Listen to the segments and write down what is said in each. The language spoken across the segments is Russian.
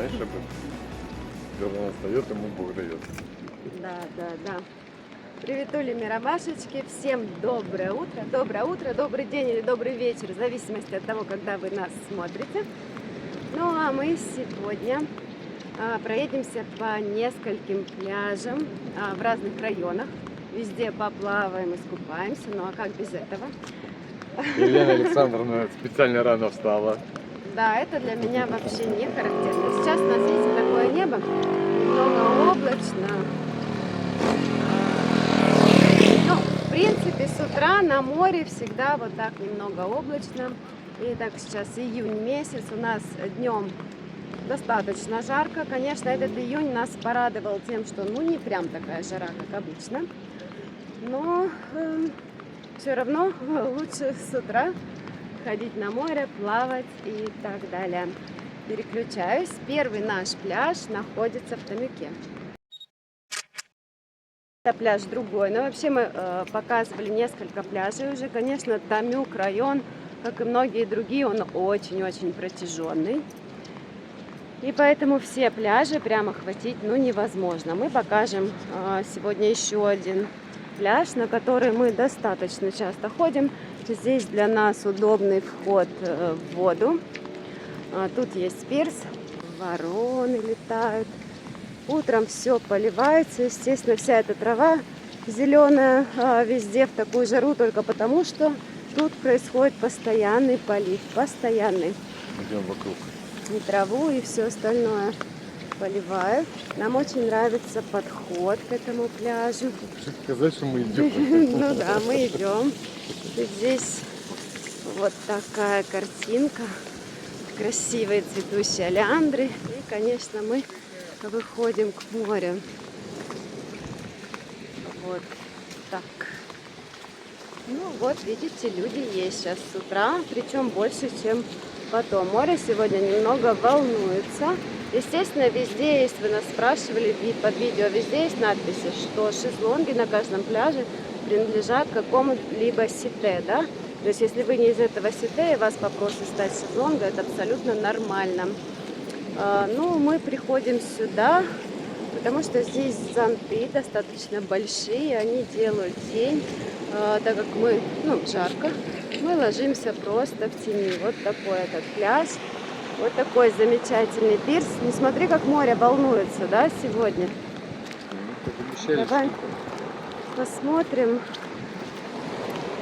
знаешь об этом? Когда он встает, ему Бог дает. Да, да, да. Приветули, миромашечки. Всем доброе утро, добрый день или добрый вечер, в зависимости от того, когда вы нас смотрите. Ну, а мы сегодня проедемся по нескольким пляжам в разных районах. Везде поплаваем, искупаемся. Ну, а как без этого? Елена Александровна специально рано встала. Да, это для меня вообще не характерно. Сейчас у нас, видите, такое небо, немного облачно. Ну, в принципе, с утра на море всегда вот так немного облачно. И так сейчас июнь месяц, у нас днем достаточно жарко. Конечно, этот июнь нас порадовал тем, что ну не прям такая жара, как обычно. Но все равно лучше с утра ходить на море, плавать и так далее. Переключаюсь. Первый наш пляж находится в Томюке. Это пляж другой. Но вообще мы показывали несколько пляжей уже. Конечно, Томюк район, как и многие другие, он очень-очень протяженный. И поэтому все пляжи прямо охватить ну, невозможно. Мы покажем сегодня еще один пляж, на который мы достаточно часто ходим. Здесь для нас удобный вход в воду. Тут есть пирс, вороны летают. Утром все поливается, естественно, вся эта трава зеленая везде в такую жару, только потому что тут происходит постоянный полив, постоянный. Идем вокруг. И траву, и все остальное поливают. Нам очень нравится подход к этому пляжу. Сказать, что мы идем. Ну да, мы идем. Здесь вот такая картинка. Красивые цветущие олеандры. И, конечно, мы выходим к морю. Вот так. Ну вот, видите, люди есть сейчас с утра, причем больше, чем потом. Море сегодня немного волнуется. Естественно, везде есть, вы нас спрашивали под видео, везде есть надписи, что шезлонги на каждом пляже принадлежат какому-либо сите, да? То есть, если вы не из этого сите и вас попросят стать шезлонгом, это абсолютно нормально. Ну, мы приходим сюда, потому что здесь зонты достаточно большие, они делают тень, так как мы, ну, жарко, мы ложимся просто в тени. Вот такой этот пляж, вот такой замечательный пирс. Не смотри, как море волнуется, да, сегодня. Давай посмотрим.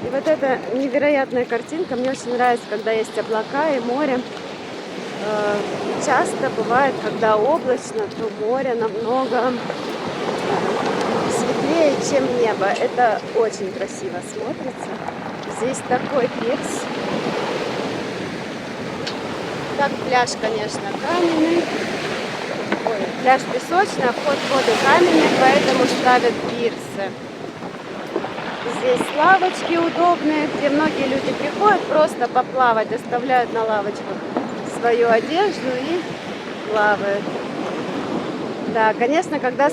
И вот эта невероятная картинка, мне очень нравится, когда есть облака и море. Часто бывает, когда облачно, то море намного светлее, чем небо. Это очень красиво смотрится. Здесь такой пирс. Так, пляж, конечно, каменный. Ой, пляж песочный, а вход в воду каменный, поэтому ставят пирсы. Здесь лавочки удобные, где многие люди приходят просто поплавать, оставляют на лавочках свою одежду и плавают. Да, конечно, когда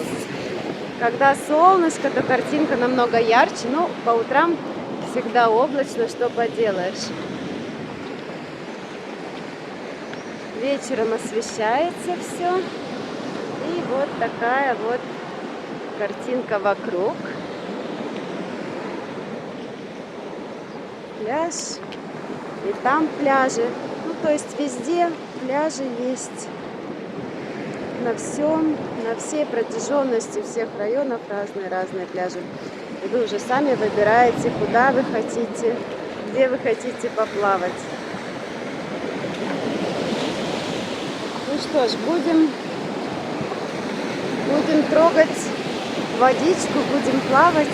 солнышко, то картинка намного ярче, но по утрам всегда облачно, что поделаешь. Вечером освещается все. И вот такая вот картинка вокруг. Пляж. И там пляжи. Ну, то есть везде пляжи есть. На всей протяженности всех районов разные пляжи. И вы уже сами выбираете, куда вы хотите, где вы хотите поплавать. Ну что ж, будем трогать водичку, будем плавать.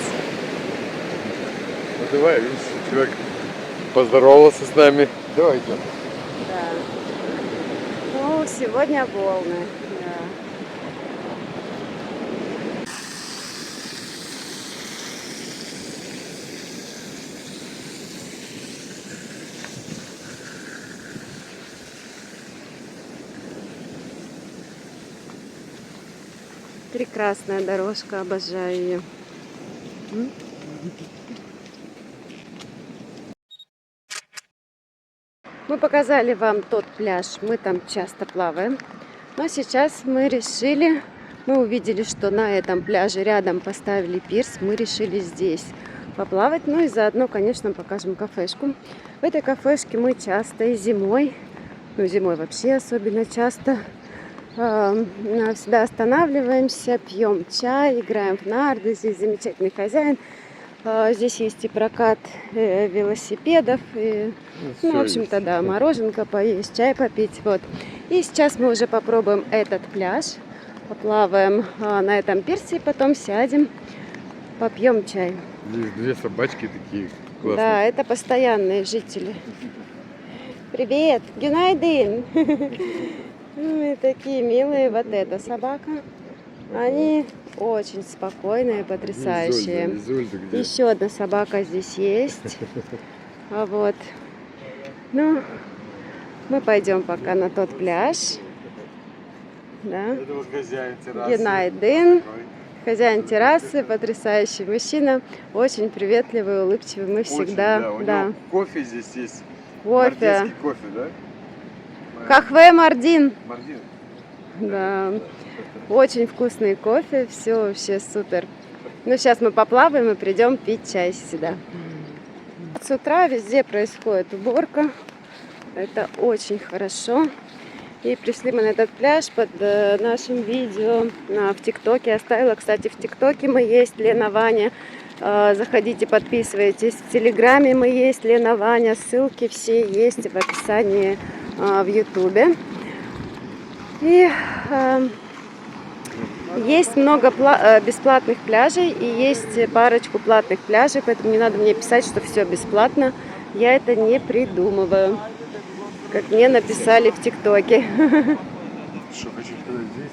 Ну давай, видишь, человек поздоровался с нами. Давай идем. Да. Ну, сегодня волны. Да. Прекрасная дорожка, обожаю ее. Мы показали вам тот пляж, мы там часто плаваем. Но сейчас мы решили, мы увидели, что на этом пляже рядом поставили пирс, мы решили здесь поплавать. Ну и заодно, конечно, покажем кафешку. В этой кафешке мы часто и зимой, ну зимой вообще особенно часто, всегда останавливаемся, пьем чай, играем в нарды. Здесь замечательный хозяин. Здесь есть и прокат велосипедов, и, ну, в общем-то, да, мороженка поесть, чай попить. Вот. И сейчас мы уже попробуем этот пляж, поплаваем на этом пирсе, потом сядем, попьем чай. Здесь две собачки такие классные. Да, это постоянные жители. Привет, Günaydın. Такие милые. Вот эта собака. Они очень спокойные, потрясающие. Изольда где? Еще одна собака здесь есть. Вот. Ну, мы пойдем пока на тот пляж. Да. Это вот хозяин террасы. Günaydın. Хозяин террасы, потрясающий мужчина, очень приветливый, улыбчивый. Мы всегда, Очень, да. У него кофе здесь есть. Кофе. Мардинский кофе, да? Кахве Мардин. Мардин. Да. Очень вкусный кофе, все вообще супер. Ну, сейчас мы поплаваем и придем пить чай сюда. С утра везде происходит уборка. Это очень хорошо. И пришли мы на этот пляж под нашим видео в ТикТоке. Оставила, кстати, в ТикТоке мы есть, Лена Ваня. Заходите, подписывайтесь. В Телеграме мы есть, Лена Ваня. Ссылки все есть в описании в Ютубе. И есть много бесплатных пляжей и есть парочку платных пляжей, поэтому не надо мне писать, что все бесплатно. Я это не придумываю, как мне написали в ТикТоке. Что хочу сказать, здесь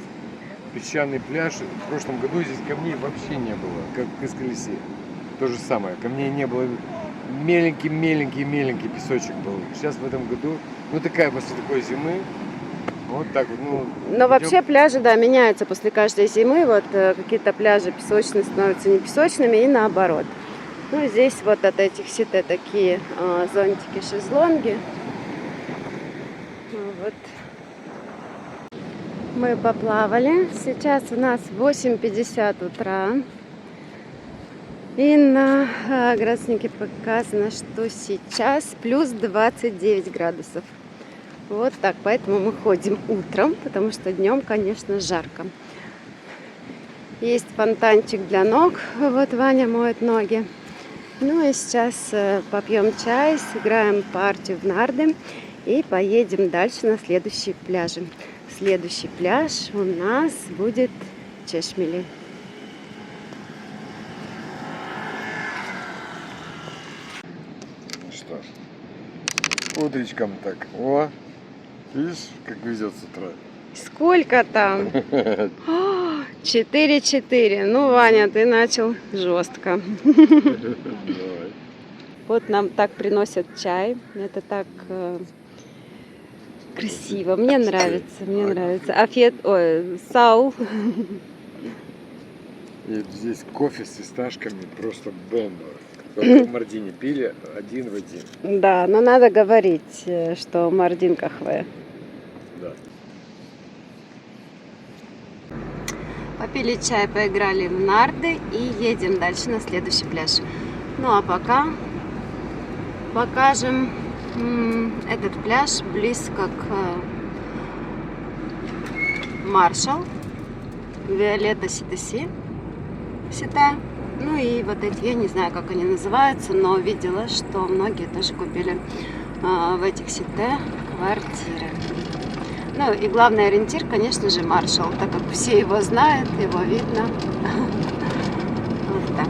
песчаный пляж. В прошлом году здесь камней вообще не было, как в Кыскалесе. То же самое, камней не было. Меленький песочек был. Сейчас в этом году, ну такая после такой зимы, вот так вот, ну. Но вообще пляжи, да, меняются после каждой зимы. Вот какие-то пляжи песочные становятся не песочными и наоборот. Ну здесь вот от этих сите такие зонтики, шезлонги. Вот. Мы поплавали. Сейчас у нас 8:50 утра. И на градуснике показано, что сейчас плюс 29 градусов. Вот так. Поэтому мы ходим утром, потому что днем, конечно, жарко. Есть фонтанчик для ног. Вот Ваня моет ноги. Ну и сейчас попьем чай, сыграем партию в нарды и поедем дальше на следующие пляжи. Следующий пляж у нас будет Чешмели. Что? Утречком так. О, видишь, как везет с утра. Сколько там? 4-4. Ну, Ваня, ты начал жестко. Давай. Вот нам так приносят чай. Это так красиво. Мне нравится, мне нравится. Сау. И здесь кофе с фисташками просто бомба. Как в Мардине пили один в один. Да, но надо говорить, что Мардин кахве. Да. Попили чай, поиграли в нарды и едем дальше на следующий пляж. Ну а пока покажем этот пляж близко к Маршал, Виолетта Сите. Ну и вот эти, я не знаю, как они называются, но видела, что многие тоже купили в этих Сите квартиры. Ну и главный ориентир, конечно же, Маршал, так как все его знают, его видно. Вот так.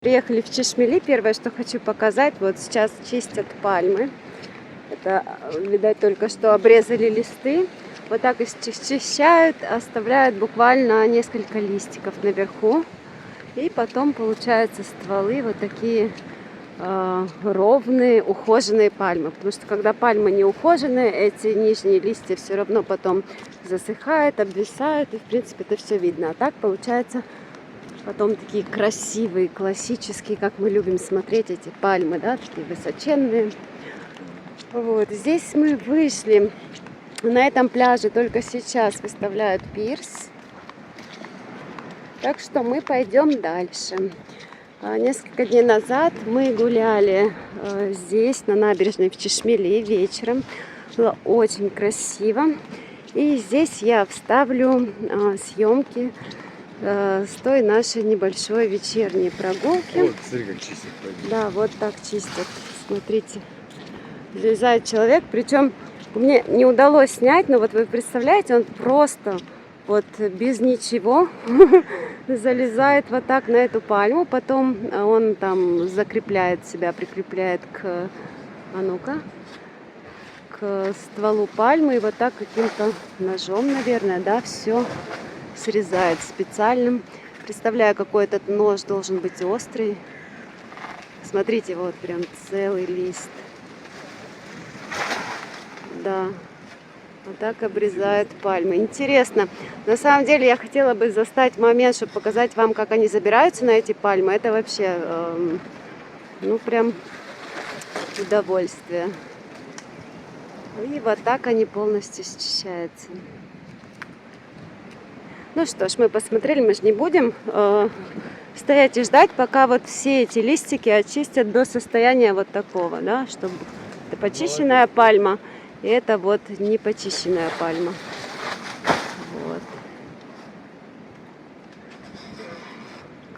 Приехали в Чешмели. Первое, что хочу показать, вот сейчас чистят пальмы. Это, видать, только что обрезали листы. Вот так их счищают, оставляют буквально несколько листиков наверху. И потом получаются стволы вот такие ровные, ухоженные пальмы. Потому что когда пальмы не ухоженные, эти нижние листья все равно потом засыхают, обвисают. И в принципе это все видно. А так получается потом такие красивые, классические, как мы любим смотреть эти пальмы, да, такие высоченные. Вот здесь мы вышли На этом пляже только сейчас выставляют пирс. Так что мы пойдем дальше. Несколько дней назад мы гуляли здесь, на набережной в Чешмели, вечером. Было очень красиво. И здесь я вставлю съемки с той нашей небольшой вечерней прогулки. Вот, смотри, как чистят. Да, вот так чистят. Смотрите. Залезает человек. Причем мне не удалось снять, но вот вы представляете, он просто вот без ничего залезает вот так на эту пальму. Потом он там закрепляет себя, прикрепляет к, к стволу пальмы. И вот так каким-то ножом, наверное, да, все срезает специальным. Представляю, какой этот нож должен быть острый. Смотрите, вот прям целый лист. Да, вот так обрезают пальмы. Интересно. На самом деле я хотела бы застать момент, чтобы показать вам, как они забираются на эти пальмы. Это вообще, ну прям удовольствие. И вот так они полностью счищаются. Ну что ж, мы посмотрели, мы же не будем стоять и ждать, пока вот все эти листики очистят до состояния вот такого, да, чтобы это почищенная пальма, и это вот не почищенная пальма. Вот.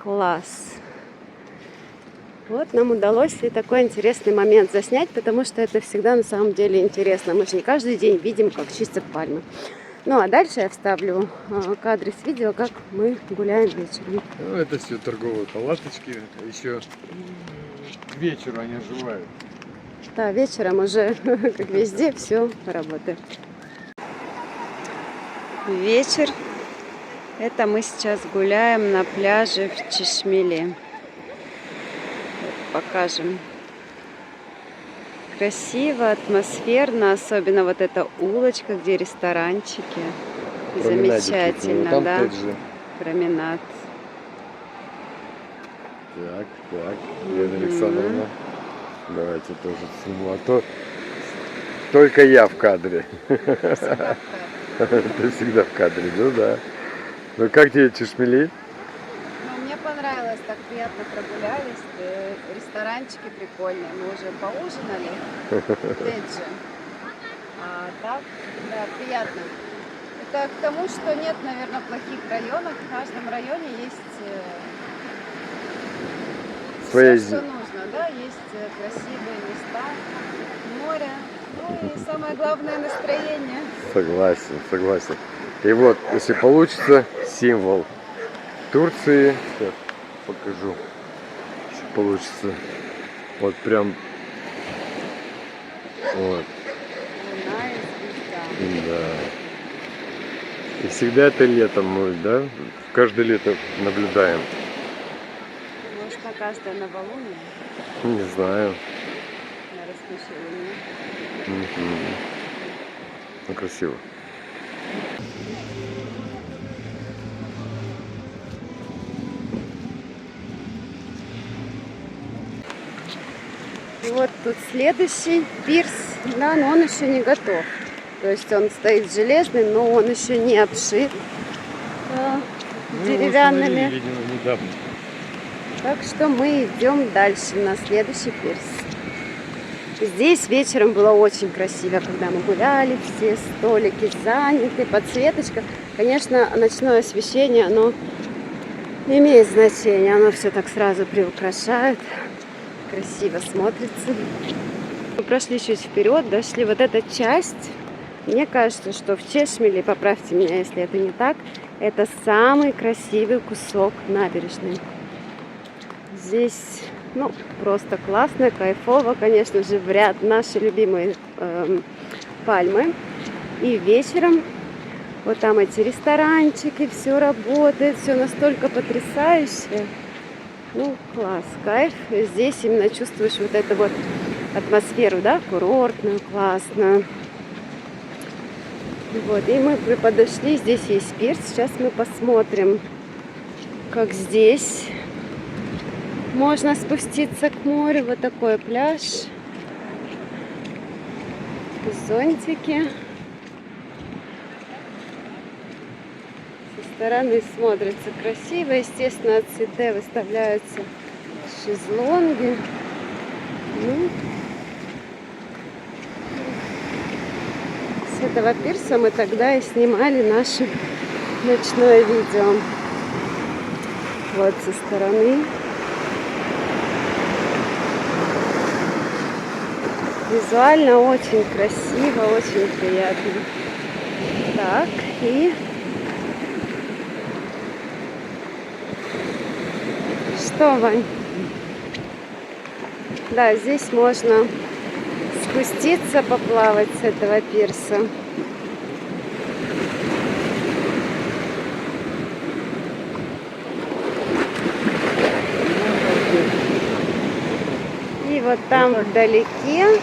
Класс. Вот нам удалось и такой интересный момент заснять, потому что это всегда на самом деле интересно. Мы же не каждый день видим, как чистят пальмы. Ну а дальше я вставлю кадры с видео, как мы гуляем вечером. Ну, это все торговые палаточки. Еще к вечеру они оживают. Да, вечером уже, как везде, все работает. Вечер. Это мы сейчас гуляем на пляже в Чешмели. Вот покажем. Красиво, атмосферно, особенно вот эта улочка, где ресторанчики. Замечательно, там да. тот же. Променад. Так, Лена Александровна, давайте тоже сниму, а то только я в кадре. Ты всегда в кадре, ну да. Ну как тебе Чешмели? Ну, мне понравилось, так приятно прогулялись, ресторанчики прикольные, мы уже поужинали, опять же, а так, да, приятно. Это к тому, что нет, наверное, плохих районов, в каждом районе есть Своя все, что нужно, да, есть красивые места, море, ну и самое главное настроение. Согласен. И вот, если получится, символ Турции. Сейчас покажу, если получится. Вот прям. Вот. Луна и звезда. Да. И всегда это летом мы, да? Каждое лето наблюдаем. Может, на каждое новолуние, Не знаю. на растущей луне. Ну, красиво. И вот тут следующий пирс, да, но он еще не готов. То есть он стоит железный, но он еще не обшит деревянными. Видимо, недавно. Так что мы идем дальше на следующий пирс. Здесь вечером было очень красиво, когда мы гуляли, все столики заняты, подсветочка. Конечно, ночное освещение, оно имеет значение, оно все так сразу приукрашает. Красиво смотрится. Мы прошли чуть вперед, дошли вот эта часть. Мне кажется, что в Чешмели, поправьте меня, если это не так, это самый красивый кусок набережной. Здесь, ну, просто классно, кайфово, конечно же, в ряд наши любимые пальмы. И вечером вот там эти ресторанчики, все работает, все настолько потрясающе. Ну, класс, кайф. Здесь именно чувствуешь вот эту вот атмосферу, да, курортную, классную. Вот, и мы подошли, здесь есть пирс. Сейчас мы посмотрим, как здесь можно спуститься к морю. Вот такой пляж. Зонтики. стороны смотрится красиво. Естественно, от Сите выставляются шезлонги. Ну, с этого пирса мы тогда и снимали наше ночное видео. Вот со стороны. Визуально очень красиво, очень приятно. Так, и что, Вань? Да, здесь можно спуститься, поплавать с этого пирса. И вот там вдалеке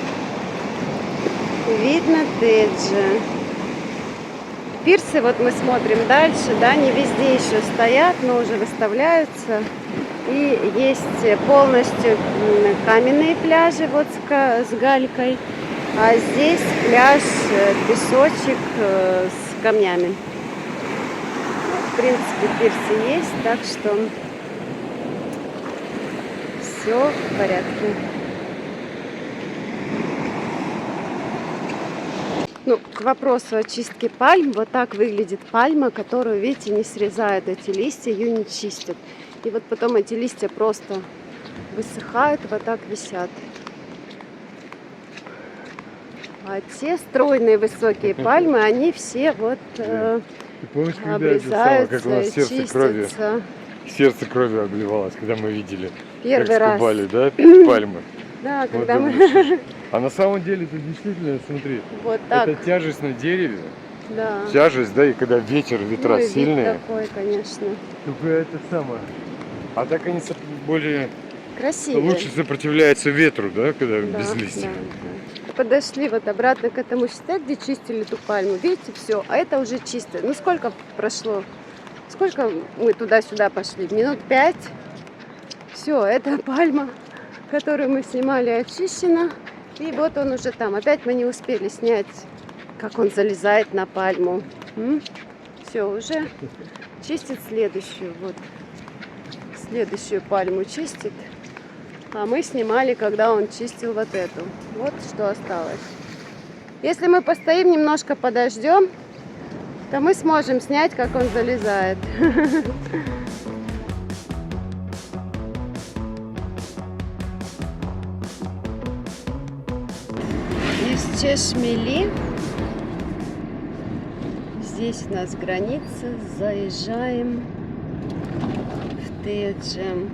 видно Теджи. Пирсы, вот мы смотрим дальше, да, не везде еще стоят, но уже выставляются. И есть полностью каменные пляжи вот с галькой, а здесь пляж, песочек с камнями. В принципе, пирсы есть, так что все в порядке. Ну, к вопросу о чистке пальм, вот так выглядит пальма, которую, видите, не срезают эти листья, ее не чистят. И вот потом эти листья просто высыхают, вот так висят. А те стройные высокие пальмы, они все вот помнишь, обрезаются, как у нас чистятся. Сердце кровью обливалось, когда мы видели, Первый как раз. скубали, да, пальмы. Да, Вот когда мы... думаешь. А на самом деле это действительно, смотри, Вот так. это тяжесть на дереве, Да. тяжесть, да, и когда ветра Ну, и вид сильные, такой, конечно. только это самое. А так они более Красивый. лучше сопротивляются ветру, да, когда Да, без листьев. да. Подошли вот обратно к этому щите, где чистили ту пальму. Видите, все, а это уже чисто. Ну сколько прошло? Сколько мы туда-сюда пошли? Минут 5. Все, это пальма, которую мы снимали, очищена. И вот он уже там. Опять мы не успели снять, как он залезает на пальму. Все, уже чистит следующую. Вот. Следующую пальму чистит. А мы снимали, когда он чистил вот эту. Вот что осталось. Если мы постоим, немножко подождем, то мы сможем снять, как он залезает. Из Чешмели. Здесь у нас граница. Заезжаем в Теджи.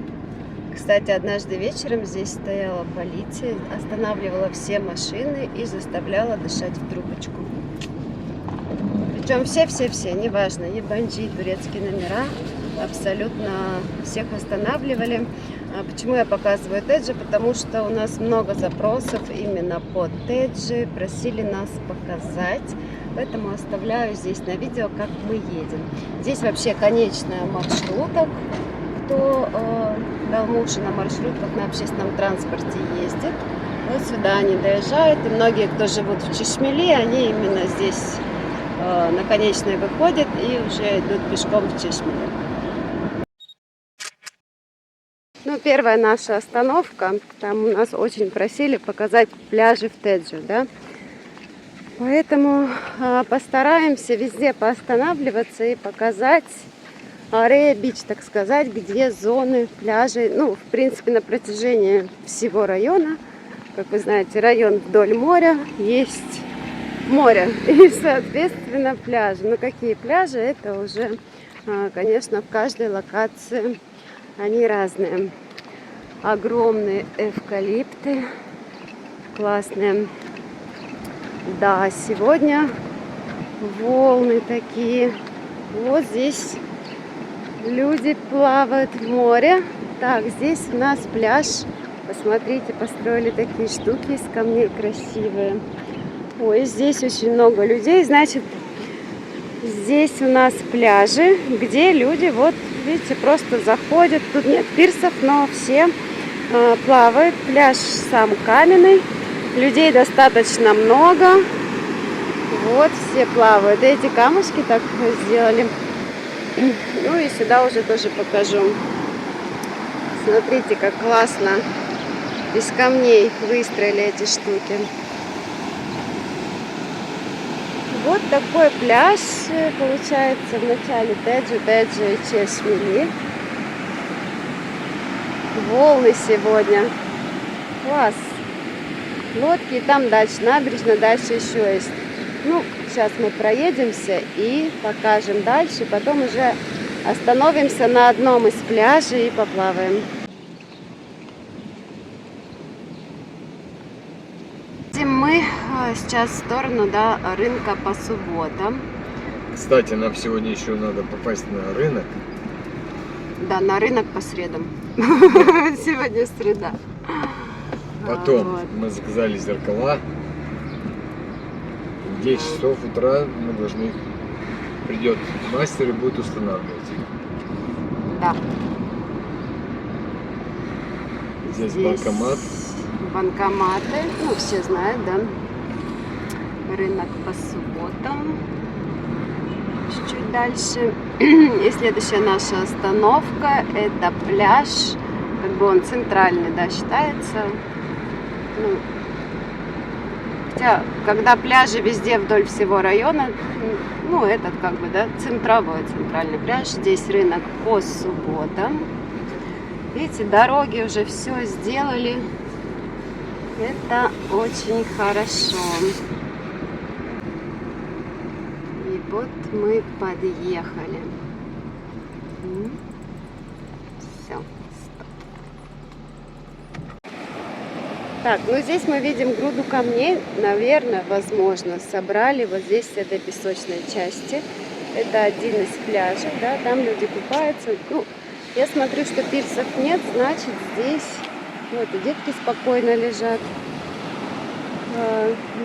Кстати, однажды вечером здесь стояла полиция, останавливала все машины и заставляла дышать в трубочку. Причем все, неважно, ебанджи, турецкие номера, абсолютно всех останавливали. Почему я показываю Теджи? Потому что у нас много запросов именно по Теджи, просили нас показать. Поэтому оставляю здесь на видео, как мы едем. Здесь вообще конечная маршруток. Кто долмуши на маршрутках на общественном транспорте ездит, вот сюда они доезжают. И многие, кто живут в Чешмели, они именно здесь на конечной выходят и уже идут пешком в Чешмели. Ну, первая наша остановка. Там у нас очень просили показать пляжи в Теджи, да? Поэтому постараемся везде поостанавливаться и показать Арея-Бич, так сказать, где зоны пляжей. Ну, в принципе, на протяжении всего района. Как вы знаете, район вдоль моря, есть море и, соответственно, пляжи. Но какие пляжи, это уже, конечно, в каждой локации они разные. Огромные эвкалипты, классные. Да, сегодня волны такие. Вот здесь люди плавают в море. Так, здесь у нас пляж. Посмотрите, построили такие штуки из камней красивые. Ой, здесь очень много людей. Значит, здесь у нас пляжи, где люди, вот, видите, просто заходят. Тут нет пирсов, но все плавают. Пляж сам каменный. Людей достаточно много. Вот, все плавают. Эти камушки так сделали Ну и сюда уже тоже покажу. Смотрите, как классно из камней выстроили эти штуки. Вот такой пляж получается в начале Теджи и Чешмели. Волны сегодня. Класс. Лодки, и там дальше набережная, дальше еще есть. Ну, сейчас мы проедемся и покажем дальше. Потом уже остановимся на одном из пляжей и поплаваем. Мы сейчас в сторону, да, рынка по субботам. Кстати, нам сегодня еще надо попасть на рынок. Да, на рынок по средам. Сегодня среда. Потом Вот. мы заказали зеркала. В 10 часов утра мы должны... Придет мастер и будет устанавливать их. Да. Здесь банкомат. Банкоматы. Ну, все знают, да. Рынок по субботам. Чуть-чуть дальше. И следующая наша остановка — это пляж. Как бы он центральный, да, считается. Ну, хотя, когда пляжи везде вдоль всего района, ну, этот как бы, да, центральный пляж. Здесь рынок по субботам. Видите, дороги уже все сделали. Это очень хорошо. И вот мы подъехали. Все. Так, ну здесь мы видим груду камней. Наверное, возможно, собрали вот здесь с этой песочной части. Это один из пляжей, да, там люди купаются. Ну, я смотрю, что пирсов нет, значит здесь вот и детки спокойно лежат.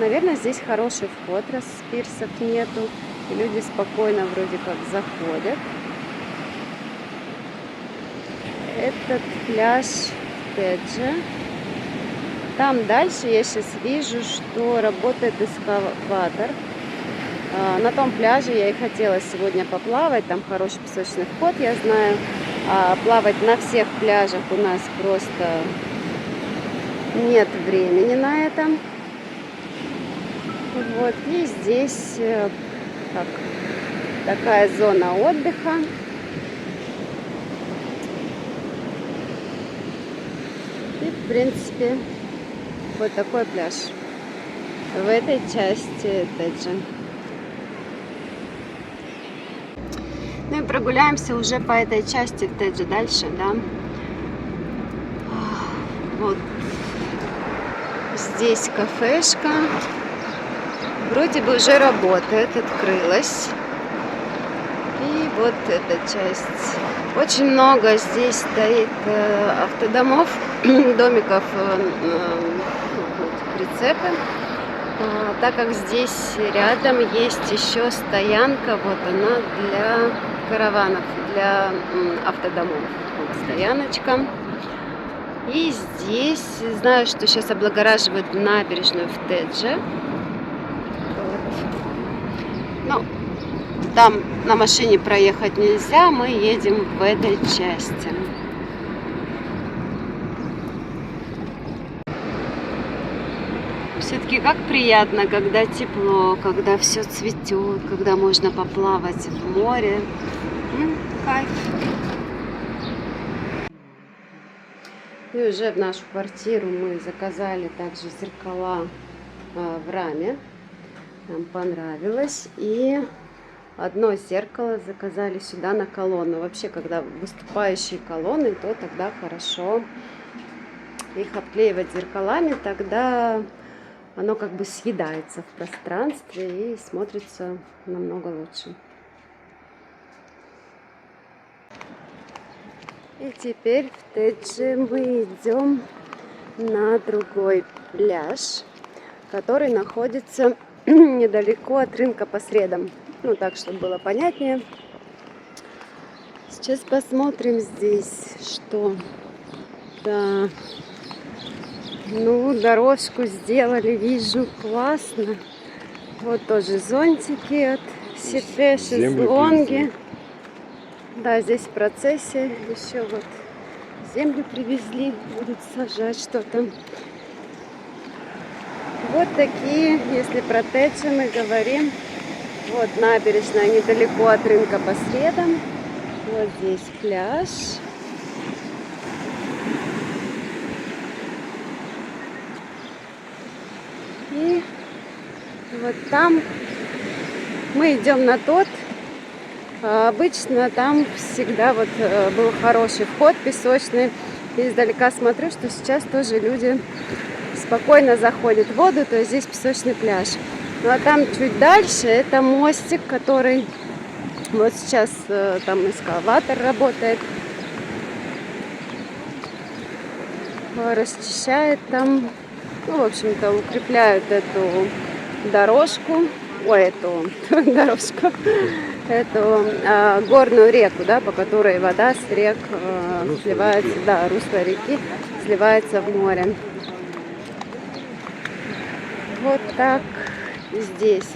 Наверное, здесь хороший вход, раз пирсов нету. И люди спокойно вроде как заходят. Этот пляж в Теджи. Там дальше я сейчас вижу, что работает эскаватор. На том пляже я и хотела сегодня поплавать. Там хороший песочный вход, я знаю. А плавать на всех пляжах у нас просто нет времени на это. Вот, и здесь как, такая зона отдыха. И, в принципе, вот такой пляж в этой части Теджи. Ну и прогуляемся уже по этой части Теджи дальше, да. Вот здесь кафешка. Вроде бы уже работает, открылась. И вот эта часть. Очень много здесь стоит автодомов, домиков, прицепы. Так как здесь рядом есть еще стоянка, вот она для караванов, для автодомов. Вот стояночка. И здесь, знаю, что сейчас облагораживают набережную в Теджи. Ну, там на машине проехать нельзя, мы едем в этой части. Все-таки как приятно, когда тепло, когда все цветет, когда можно поплавать в море. Кайф. И уже в нашу квартиру мы заказали также зеркала в раме. Нам понравилось. И одно зеркало заказали сюда на колонну. Вообще, когда выступающие колонны, то тогда хорошо их обклеивать зеркалами. Тогда оно как бы съедается в пространстве и смотрится намного лучше. И теперь в Теджи мы идем на другой пляж, который находится недалеко от рынка по средам. Ну, так, чтобы было понятнее. Сейчас посмотрим здесь, что... Да. Ну, дорожку сделали, вижу, классно. Вот тоже зонтики от Сифе, шезлонги. Да, здесь в процессе еще вот землю привезли, будут сажать что-то. Вот такие, если про Теджи мы говорим. Вот набережная недалеко от рынка по средам. Вот здесь пляж. И вот там мы идем на тот. Обычно там всегда вот был хороший вход песочный. И издалека смотрю, что сейчас тоже люди спокойно заходят в воду, то есть здесь песочный пляж. Ну а там чуть дальше это мостик, который вот сейчас там эскаватор работает. Расчищает там, ну, в общем-то, укрепляют эту дорожку, эту горную реку, да, по которой вода с рек сливается, да, русло реки сливается в море. Вот так здесь.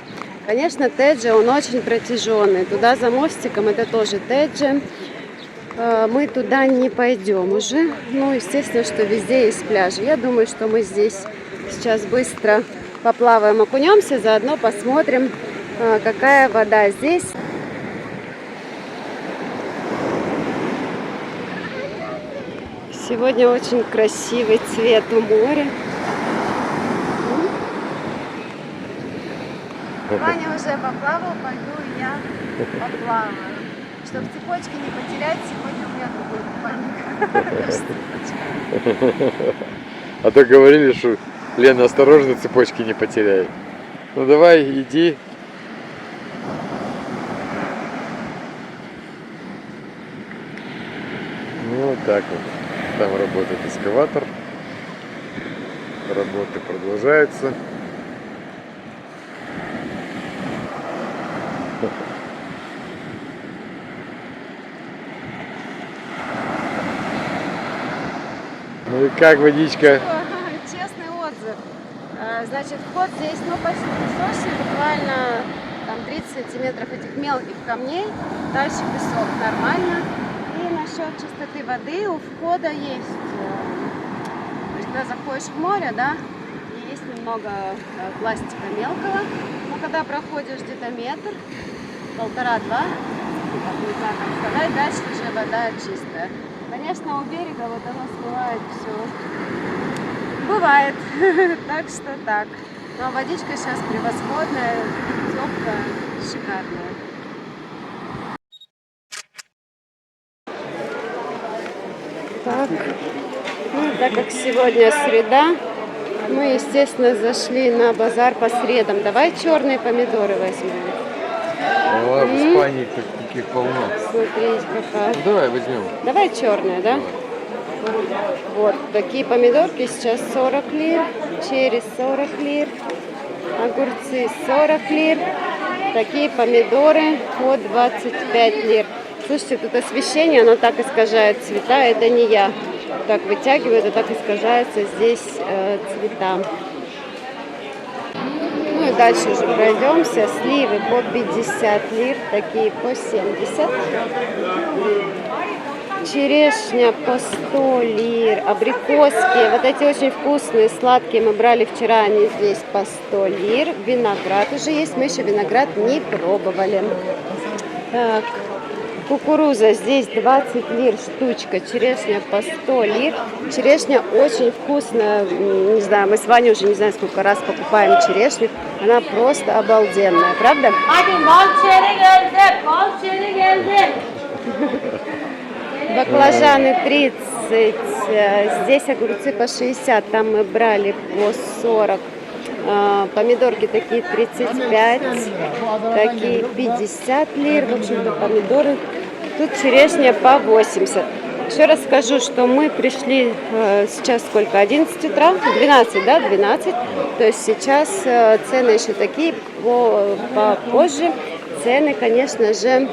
Конечно, Теджи, он очень протяженный. Туда за мостиком это тоже Теджи. Мы туда не пойдем уже. Ну, естественно, что везде есть пляжи. Я думаю, что мы здесь сейчас быстро поплаваем, окунемся, заодно посмотрим, какая вода здесь. Сегодня очень красивый цвет у моря. Ваня уже поплавал, пойду и я поплаваю. Чтобы цепочки не потерять, сегодня у меня другой купальник. А то говорили, что Лена, осторожно, цепочки не потеряй. Ну давай, иди. Ну вот так вот. Там работает эскаватор. Работы продолжаются. Ну и как водичка? Честный отзыв. Значит, вход здесь, ну, почти песочный, буквально там 30 сантиметров этих мелких камней. Дальше песок, нормально. И насчет чистоты воды у входа есть, то есть, когда заходишь в море, да, и есть немного пластика мелкого, но когда проходишь где-то метр, полтора-два, не знаю, как сказать, дальше уже вода чистая. Конечно, у берега вот оно смывает все. Бывает. Так что так. Но водичка сейчас превосходная, теплая, шикарная. Так. Ну, так как сегодня среда, мы, естественно, зашли на базар по средам. Давай черные помидоры возьмем. А в Испании таких полно. Смотри, какая. Ну, давай возьмем. Давай черные, да? Вот, такие помидорки сейчас 40 лир, черри 40 лир, огурцы 40 лир, такие помидоры по 25 лир. Слушайте, тут освещение, оно так искажает цвета, это не я так вытягиваю, это так искажаются здесь цвета. Ну и дальше уже пройдемся. Сливы по 50 лир, такие по 70. Черешня по 100 лир, абрикоски, вот эти очень вкусные, сладкие, мы брали вчера, они здесь по 100 лир. Виноград уже есть, мы еще виноград не пробовали. Так, кукуруза здесь 20 лир штучка, черешня по 100 лир. Черешня очень вкусная, не знаю, мы с Ваней уже не знаю сколько раз покупаем черешню, она просто обалденная, правда? Баклажаны 30, здесь огурцы по 60, там мы брали по 40, помидорки такие 35, такие 50 лир, в общем-то помидоры, тут черешня по 80. Еще раз скажу, что мы пришли сейчас сколько, 11 утра, 12, да, 12, то есть сейчас цены еще такие, попозже цены, конечно же,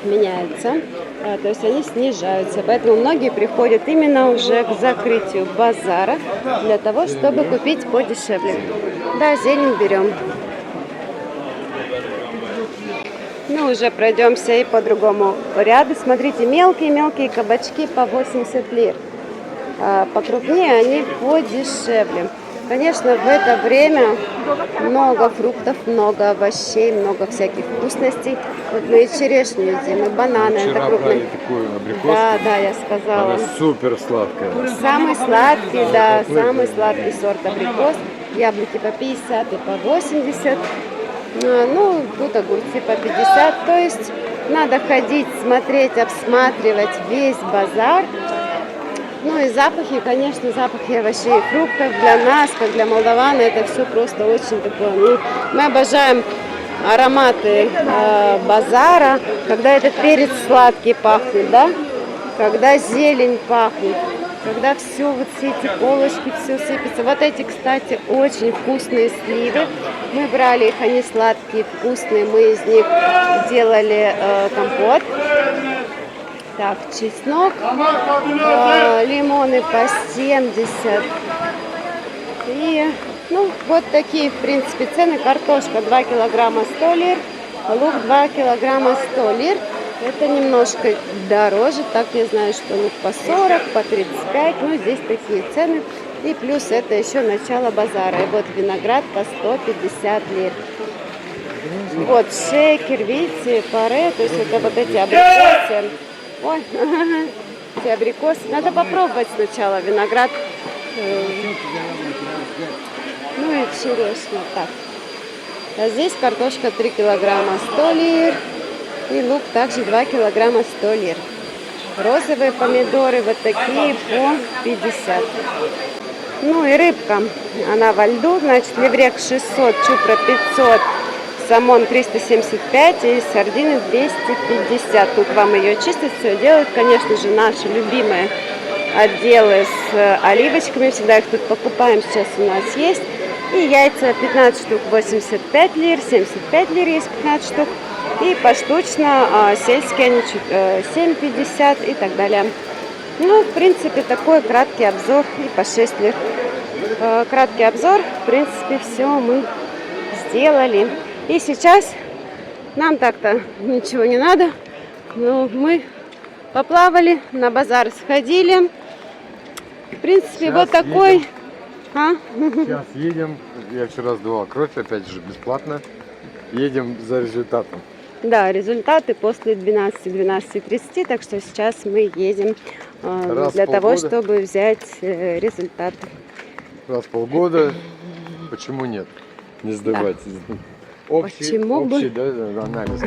меняются. То есть они снижаются, поэтому многие приходят именно уже к закрытию базара для того, чтобы купить подешевле. Да, зелень берем. Ну, уже пройдемся и по другому ряду. Смотрите, мелкие-мелкие кабачки по 80 лир. Покрупнее они подешевле. Конечно, в это время много фруктов, много овощей, много всяких вкусностей. Вот мы и черешню едим, и бананы. Это Вчера крупные. брали такую абрикоску. Да, я сказала. Она супер сладкая. Самый сладкий, да, самый сладкий сорт абрикос. Яблоки по 50 и по 80. Ну, тут огурцы по 50. То есть надо ходить, смотреть, обсматривать весь базар. Ну и запахи, конечно, запахи овощей и фруктов для нас, как для молдаван, это все просто очень такое. Ну, мы обожаем ароматы базара, когда этот перец сладкий пахнет, да? Когда зелень пахнет, когда все, вот все эти полочки, все сыпется. Вот эти, кстати, очень вкусные сливы. Мы брали их, они сладкие, вкусные, мы из них делали компот. Так, чеснок, лимоны по 70. И, ну, вот такие, в принципе, цены. Картошка 2 килограмма 100 лир, лук 2 килограмма 100 лир. Это немножко дороже, так я знаю, что лук по 40, по 35, ну, здесь такие цены. И плюс это еще начало базара. И вот виноград по 150 лир. Вот шейкер, видите, паре, то есть это вот эти абрикосы. Ой, эти абрикосы. Надо попробовать сначала виноград. Ну и черешня. Так. А здесь картошка 3 килограмма 100 лир. И лук также 2 килограмма 100 лир. Розовые помидоры вот такие по 50. Ну и рыбка. Она во льду. Значит, леврек 600, чупра 500. Самон 375 и сардины 250. Тут вам ее чистят, все делают. Конечно же, наши любимые отделы с оливочками. Всегда их тут покупаем. Сейчас у нас есть. И яйца 15 штук 85 лир, 75 лир есть 15 штук. И поштучно сельские они 7,50 и так далее. Ну, в принципе, такой краткий обзор и по 6 лир. Краткий обзор. В принципе, все мы сделали. И сейчас нам так-то ничего не надо. Но мы поплавали, на базар сходили. В принципе, Сейчас вот такой... едем. Сейчас едем. Я вчера сдавал кровь, опять же, бесплатно. Едем за результатом. Да, результаты после 12-12:30. Так что сейчас мы едем для того, чтобы взять результаты. Раз в полгода. Почему нет? Не сдавать. Почему бы? Общий, да, анализ.